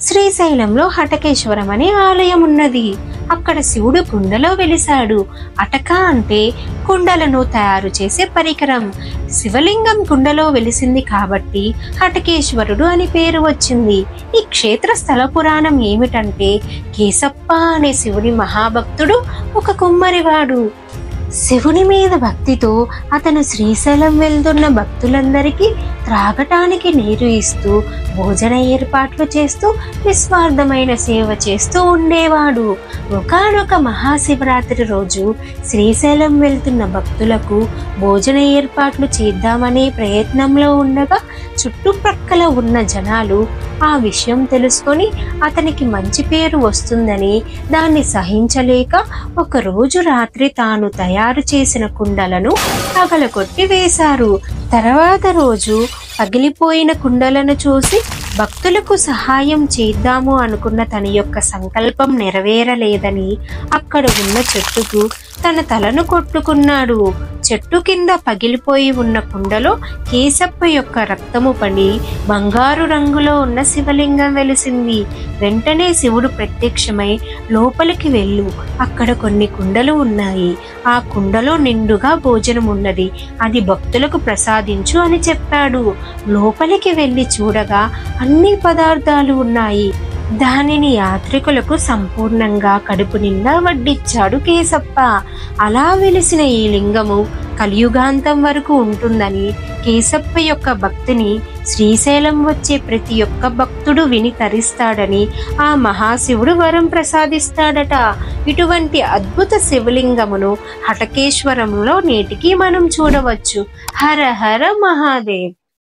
శ్రీశైలంలో హటకేశ్వరం అనే ఆలయం ఉన్నది. అక్కడ శివుడు కుండలో వెలిశాడు. అటక అంటే కుండలను తయారు చేసే పరికరం. శివలింగం కుండలో వెలిసింది కాబట్టి హటకేశ్వరుడు అని పేరు వచ్చింది. ఈ క్షేత్ర స్థల పురాణం ఏమిటంటే, కేశప్ప అనే శివుని మహాభక్తుడు ఒక కుమ్మరివాడు. శివుని మీద భక్తితో అతను శ్రీశైలం వెళ్తున్న భక్తులందరికీ త్రాగటానికి నీరు ఇస్తూ, భోజన ఏర్పాట్లు చేస్తూ, నిస్వార్థమైన సేవ చేస్తూ ఉండేవాడు. ఒకానొక మహాశివరాత్రి రోజు శ్రీశైలం వెళ్తున్న భక్తులకు భోజన ఏర్పాట్లు చేద్దామనే ప్రయత్నంలో ఉండగా చుట్టుప్రక్కల ఉన్న జనాలు ఆ విషయం తెలుసుకొని అతనికి మంచి పేరు వస్తుందని దాన్ని సహించలేక ఒకరోజు రాత్రి తాను తయారు చేసిన కుండలను పగలగొట్టి వేశారు. తర్వాత రోజు పగిలిపోయిన కుండలను చూసి భక్తులకు సహాయం చేద్దాము అనుకున్న తన యొక్క సంకల్పం నెరవేరలేదని అక్కడ ఉన్న చెట్టుకు తన తలను కొట్టుకున్నాడు. చెట్టు కింద పగిలిపోయి ఉన్న కుండలో కేశప్ప యొక్క రక్తము పడి బంగారు రంగులో ఉన్న శివలింగం వెలిసింది. వెంటనే శివుడు ప్రత్యక్షమై, లోపలికి వెళ్ళు, అక్కడ కొన్ని కుండలు ఉన్నాయి, ఆ కుండలో నిండుగా భోజనం ఉన్నది, అది భక్తులకు ప్రసాదించు అని చెప్పాడు. లోపలికి వెళ్ళి చూడగా అన్ని పదార్థాలు ఉన్నాయి. దానిని యాత్రికులకు సంపూర్ణంగా కడుపు నిండా వడ్డిచ్చాడు కేశప్ప. అలా వెలిసిన ఈ లింగము కలియుగాంతం వరకు ఉంటుందని, కేశప్ప యొక్క భక్తిని శ్రీశైలం వచ్చే ప్రతి ఒక్క భక్తుడు విని తరిస్తాడని ఆ మహాశివుడు వరం ప్రసాదిస్తాడట. ఇటువంటి అద్భుత శివలింగమును హటకేశ్వరంలో నేటికి మనం చూడవచ్చు. హర హర మహాదేవ్.